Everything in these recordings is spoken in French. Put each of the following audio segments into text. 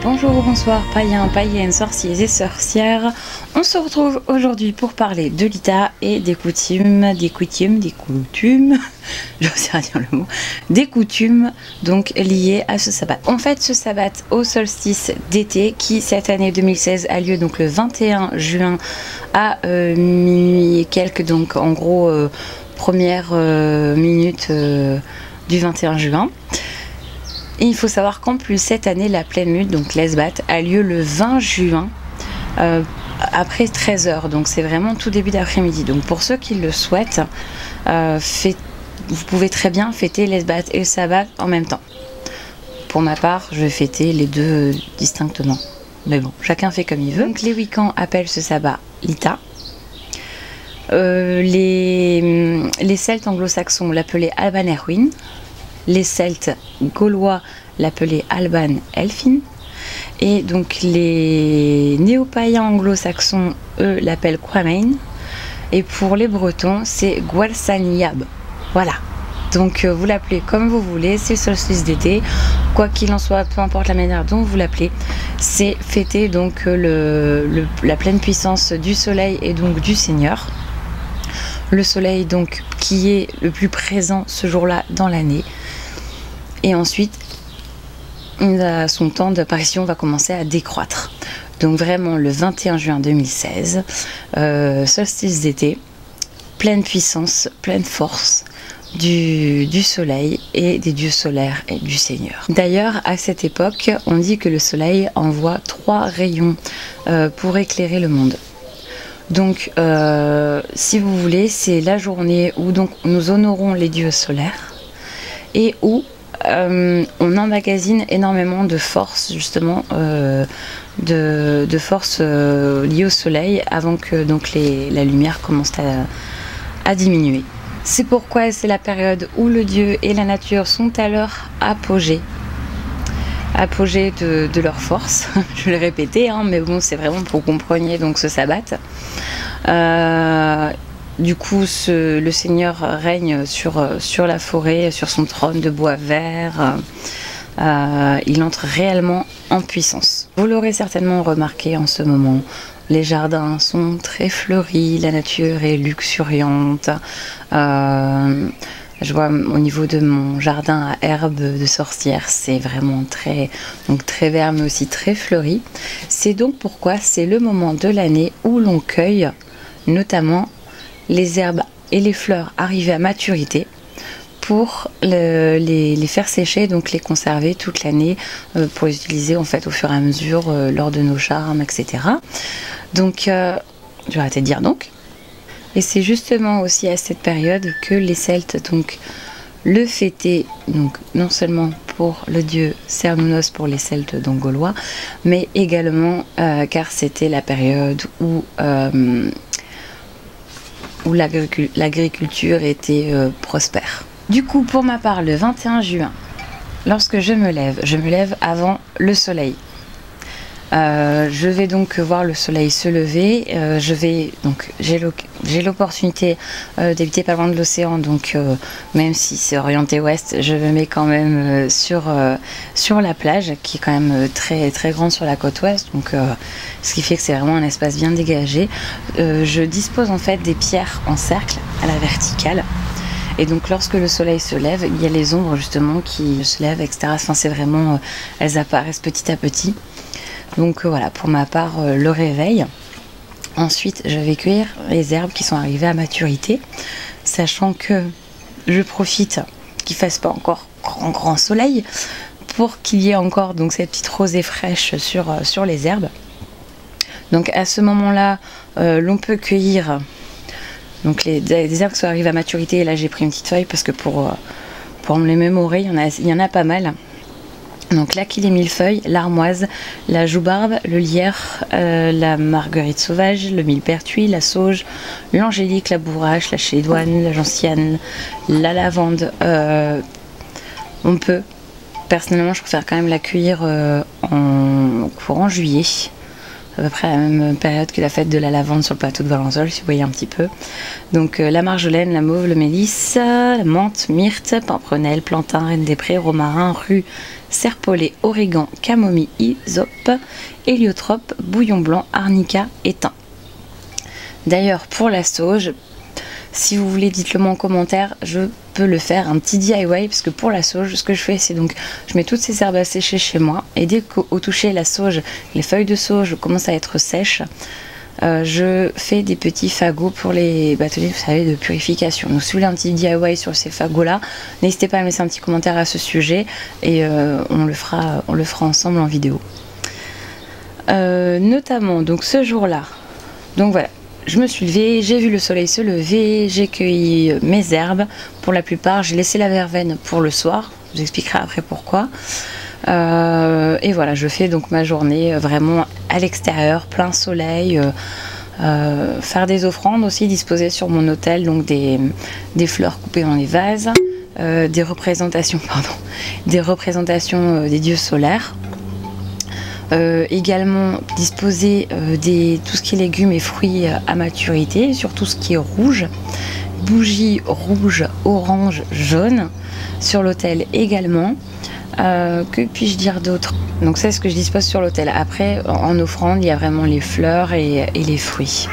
Bonjour, bonsoir, païens, païennes, sorciers et sorcières. On se retrouve aujourd'hui pour parler de Lita et des coutumes, je sais pas dire le mot, des coutumes donc liées à ce sabbat. On fête ce sabbat au solstice d'été qui cette année 2016 a lieu donc le 21 juin à minuit et quelques, donc en gros première minute du 21 juin. Et il faut savoir qu'en plus cette année la pleine lune, donc l'Esbat, a lieu le 20 juin après 13 h, donc c'est vraiment tout début d'après-midi. Donc pour ceux qui le souhaitent, vous pouvez très bien fêter l'Esbat et le sabbat en même temps. Pour ma part, je vais fêter les deux distinctement, mais bon, chacun fait comme il veut. Donc les Wiccans appellent ce sabbat Lita. Les Celtes anglo-saxons l'appelaient Alban Erwin. Les Celtes gaulois l'appelaient Alban Elfin. Et donc les néo-païens anglo-saxons, eux, l'appellent Quamain. Et pour les Bretons, c'est Gwalsanyab. Voilà. Donc vous l'appelez comme vous voulez, c'est le solstice d'été. Quoi qu'il en soit, peu importe la manière dont vous l'appelez, c'est fêter donc la pleine puissance du soleil et donc du Seigneur. Le soleil donc qui est le plus présent ce jour-là dans l'année. Et ensuite, son temps d'apparition va commencer à décroître. Donc vraiment le 21 juin 2016, solstice d'été, pleine puissance, pleine force du soleil et des dieux solaires et du Seigneur. D'ailleurs, à cette époque, on dit que le soleil envoie 3 rayons pour éclairer le monde. Donc, si vous voulez, c'est la journée où donc, nous honorons les dieux solaires et où on emmagasine énormément de force, justement, de force liée au soleil avant que donc, la lumière commence à diminuer. C'est pourquoi c'est la période où le dieu et la nature sont à leur apogée de leur force. Je vais le répéter, hein, mais bon, c'est vraiment pour que vous compreniez donc ce sabbat. Du coup, le Seigneur règne sur la forêt, sur son trône de bois vert. Il entre réellement en puissance. Vous l'aurez certainement remarqué en ce moment, les jardins sont très fleuris, la nature est luxuriante. Je vois au niveau de mon jardin à herbes de sorcière, c'est vraiment très vert mais aussi très fleuri. C'est donc pourquoi c'est le moment de l'année où l'on cueille notamment les herbes et les fleurs arrivées à maturité pour les faire sécher, donc les conserver toute l'année pour les utiliser en fait au fur et à mesure lors de nos charmes, etc. Donc, je vais arrêter de dire donc. Et c'est justement aussi à cette période que les Celtes donc le fêtaient, donc non seulement pour le dieu Cernunnos pour les Celtes donc gaulois, mais également car c'était la période où l'agriculture était prospère. Du coup, pour ma part, le 21 juin, lorsque je me lève avant le soleil. Je vais donc voir le soleil se lever. J'ai l'opportunité d'habiter pas loin de l'océan, donc même si c'est orienté ouest, je me mets quand même sur la plage, qui est quand même très très grande sur la côte ouest, donc ce qui fait que c'est vraiment un espace bien dégagé. Je dispose en fait des pierres en cercle à la verticale. Et donc lorsque le soleil se lève, il y a les ombres justement qui se lèvent, etc. Enfin, c'est vraiment, elles apparaissent petit à petit. Donc voilà, pour ma part, le réveil. Ensuite, je vais cueillir les herbes qui sont arrivées à maturité, sachant que je profite qu'il ne fasse pas encore grand soleil pour qu'il y ait encore donc cette petite rosée fraîche sur les herbes. Donc à ce moment-là, l'on peut cueillir donc des herbes qui sont arrivées à maturité. Et là, j'ai pris une petite feuille parce que pour me les mémorer, il y en a pas mal. Donc l'aquil et millefeuille, l'armoise, la joubarbe, le lierre, la marguerite sauvage, le millepertuis, la sauge, l'angélique, la bourrache, la chédoine, la gentiane, la lavande. On peut, personnellement je préfère quand même la cueillir en courant juillet à peu près à la même période que la fête de la lavande sur le plateau de Valençol, si vous voyez un petit peu. Donc la marjolaine, la mauve, le mélisse, la menthe, myrte, pimprenelle, plantain, reine des prés, romarin, rue, serpolet, origan, camomille, hysope, héliotrope, bouillon blanc, arnica et thym. D'ailleurs, pour la sauge, si vous voulez, dites-le moi en commentaire, je peux le faire, un petit DIY, parce que pour la sauge, ce que je fais, c'est donc, je mets toutes ces herbes à sécher chez moi, et dès qu'au toucher la sauge, les feuilles de sauge commencent à être sèches, je fais des petits fagots pour les bâtonnets, vous savez, de purification. Donc si vous voulez un petit DIY sur ces fagots-là, n'hésitez pas à me laisser un petit commentaire à ce sujet, et on le fera ensemble en vidéo. Notamment, donc ce jour-là, donc voilà. Je me suis levée, j'ai vu le soleil se lever, j'ai cueilli mes herbes. Pour la plupart, j'ai laissé la verveine pour le soir. Je vous expliquerai après pourquoi. Et voilà, je fais donc ma journée vraiment à l'extérieur, plein soleil. Faire des offrandes aussi, disposer sur mon autel donc des fleurs coupées dans les vases, des représentations des dieux solaires. Également disposer tout ce qui est légumes et fruits à maturité, sur tout ce qui est rouge, bougies rouge, orange, jaune, sur l'autel également. Que puis-je dire d'autre? Donc c'est ce que je dispose sur l'autel. Après, en offrande, il y a vraiment les fleurs et les fruits.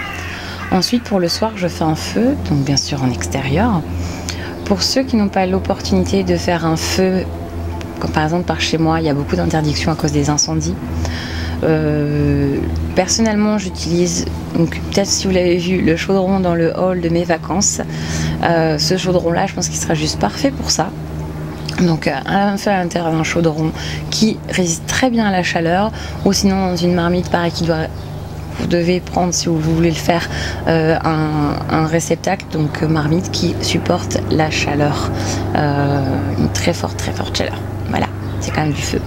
Ensuite, pour le soir, je fais un feu, donc bien sûr en extérieur. Pour ceux qui n'ont pas l'opportunité de faire un feu, comme par exemple par chez moi, il y a beaucoup d'interdictions à cause des incendies. Personnellement, j'utilise, donc peut-être si vous l'avez vu, le chaudron dans le hall de mes vacances. Ce chaudron-là, je pense qu'il sera juste parfait pour ça. Donc un feu à l'intérieur d'un chaudron qui résiste très bien à la chaleur, ou sinon dans une marmite pareil vous devez prendre, si vous voulez le faire, un réceptacle, donc marmite qui supporte la chaleur, une très forte chaleur. Voilà, c'est quand même du feu.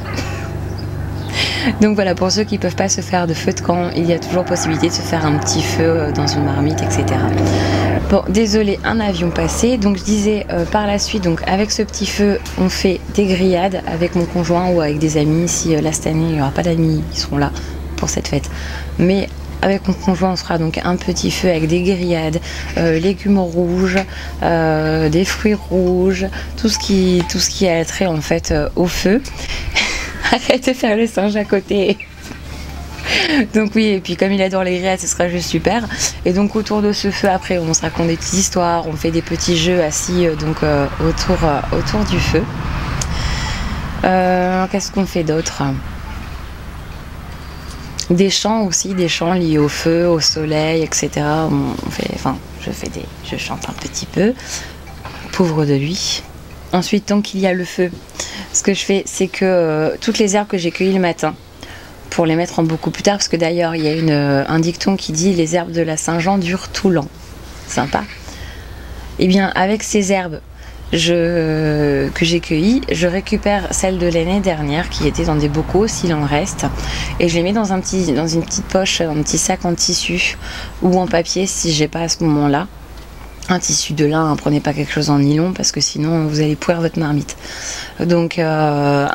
Donc voilà, pour ceux qui ne peuvent pas se faire de feu de camp, il y a toujours possibilité de se faire un petit feu dans une marmite, etc. Bon, désolé, un avion passé. Donc je disais par la suite, donc avec ce petit feu, on fait des grillades avec mon conjoint ou avec des amis. Si là cette année il n'y aura pas d'amis, ils seront là pour cette fête. Mais avec mon conjoint, on fera donc un petit feu avec des grillades, légumes rouges, des fruits rouges, tout ce qui a trait en fait au feu. Arrête de faire le singe à côté. Donc oui, et puis comme il adore les grillades, ce sera juste super. Et donc autour de ce feu, après, on se raconte des petites histoires, on fait des petits jeux assis autour du feu. Qu'est-ce qu'on fait d'autre? Des chants aussi, des chants liés au feu, au soleil, etc. Je chante un petit peu. Pauvre de lui. Ensuite, tant qu'il y a le feu, ce que je fais, c'est que toutes les herbes que j'ai cueillies le matin, pour les mettre en beaucoup plus tard, parce que d'ailleurs, il y a un dicton qui dit « les herbes de la Saint-Jean durent tout l'an ». Sympa. Et bien, avec ces herbes que j'ai cueillies, je récupère celles de l'année dernière qui étaient dans des bocaux, s'il en reste, et je les mets dans une petite poche, un petit sac en tissu ou en papier si j'ai pas à ce moment-là. Un tissu de lin, prenez pas quelque chose en nylon parce que sinon vous allez pourrir votre marmite. Donc en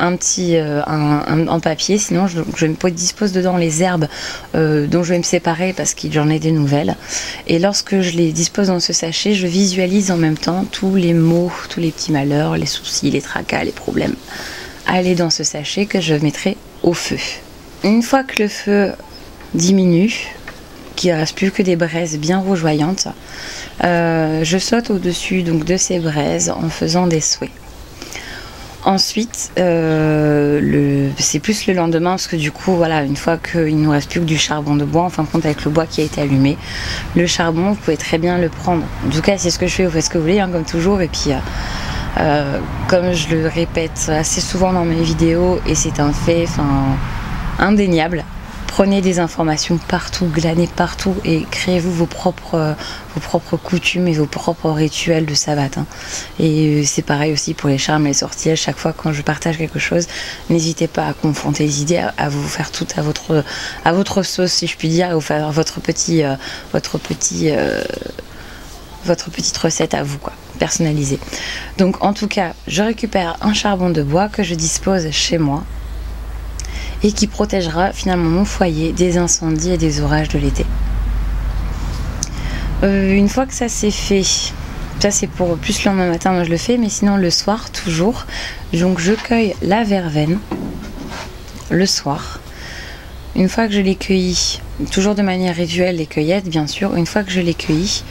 papier, sinon je me dispose dedans les herbes dont je vais me séparer parce que j'en ai des nouvelles. Et lorsque je les dispose dans ce sachet, je visualise en même temps tous les maux, tous les petits malheurs, les soucis, les tracas, les problèmes. Aller dans ce sachet que je mettrai au feu. Une fois que le feu diminue, qu'il ne reste plus que des braises bien rougeoyantes, je saute au-dessus donc de ces braises en faisant des souhaits. Ensuite, c'est plus le lendemain parce que du coup, voilà, une fois qu'il ne nous reste plus que du charbon de bois, en fin de compte avec le bois qui a été allumé, le charbon, vous pouvez très bien le prendre. En tout cas, c'est ce que je fais, vous faites ce que vous voulez, hein, comme toujours. Et puis, comme je le répète assez souvent dans mes vidéos, et c'est un fait indéniable, prenez des informations partout, glanez partout et créez-vous vos propres coutumes et vos propres rituels de savate. Hein. Et c'est pareil aussi pour les charmes et les sortilèges. Chaque fois quand je partage quelque chose, n'hésitez pas à confronter les idées, à vous faire tout à votre sauce, si je puis dire, à vous faire votre petite recette à vous, quoi, personnalisée. Donc en tout cas, je récupère un charbon de bois que je dispose chez moi. et qui protégera finalement mon foyer des incendies et des orages de l'été. Une fois que ça c'est fait, ça c'est pour plus le lendemain matin, moi je le fais, mais sinon le soir toujours, donc je cueille la verveine le soir. Une fois que je l'ai cueillie, toujours de manière rituelle, les cueillettes bien sûr, une fois que je l'ai cueillie,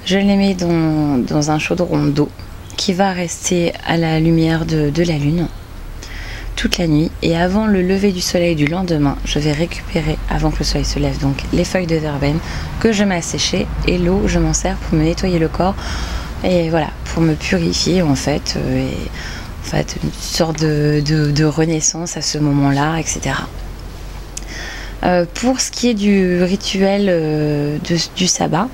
je les mets dans un chaudron d'eau qui va rester à la lumière de la lune toute la nuit, et avant le lever du soleil du lendemain, je vais récupérer, avant que le soleil se lève, donc les feuilles de verveine que je mets à sécher, et l'eau je m'en sers pour me nettoyer le corps et voilà, pour me purifier en fait, et en fait une sorte de renaissance à ce moment-là, etc. Pour ce qui est du rituel du sabbat,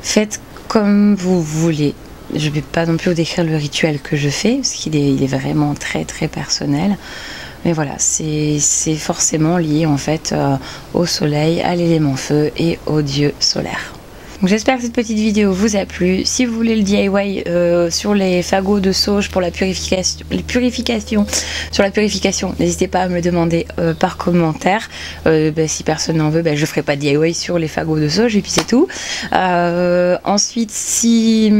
faites comme vous voulez. Je ne vais pas non plus vous décrire le rituel que je fais, parce qu'il est vraiment très très personnel. Mais voilà, c'est forcément lié en fait au soleil, à l'élément feu et au dieu solaire. J'espère que cette petite vidéo vous a plu. Si vous voulez le DIY sur les fagots de sauge pour la purification, n'hésitez pas à me le demander par commentaire. Si personne n'en veut, je ferai pas de DIY sur les fagots de sauge et puis c'est tout. Ensuite, si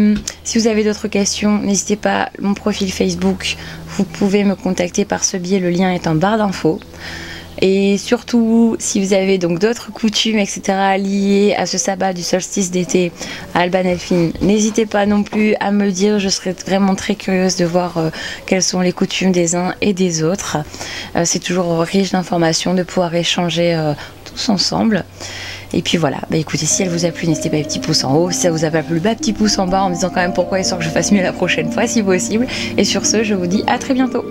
vous avez d'autres questions, n'hésitez pas, mon profil Facebook, vous pouvez me contacter par ce biais, le lien est en barre d'infos. Et surtout, si vous avez donc d'autres coutumes, etc. liées à ce sabbat du solstice d'été à Alban Elfin, n'hésitez pas non plus à me le dire. Je serais vraiment très curieuse de voir quelles sont les coutumes des uns et des autres. C'est toujours riche d'informations de pouvoir échanger tous ensemble. Et puis voilà, écoutez, si elle vous a plu, n'hésitez pas à petit pouce en haut. Si ça vous a pas plu, petit pouce en bas en me disant quand même pourquoi il sort que je fasse mieux la prochaine fois si possible. Et sur ce, je vous dis à très bientôt.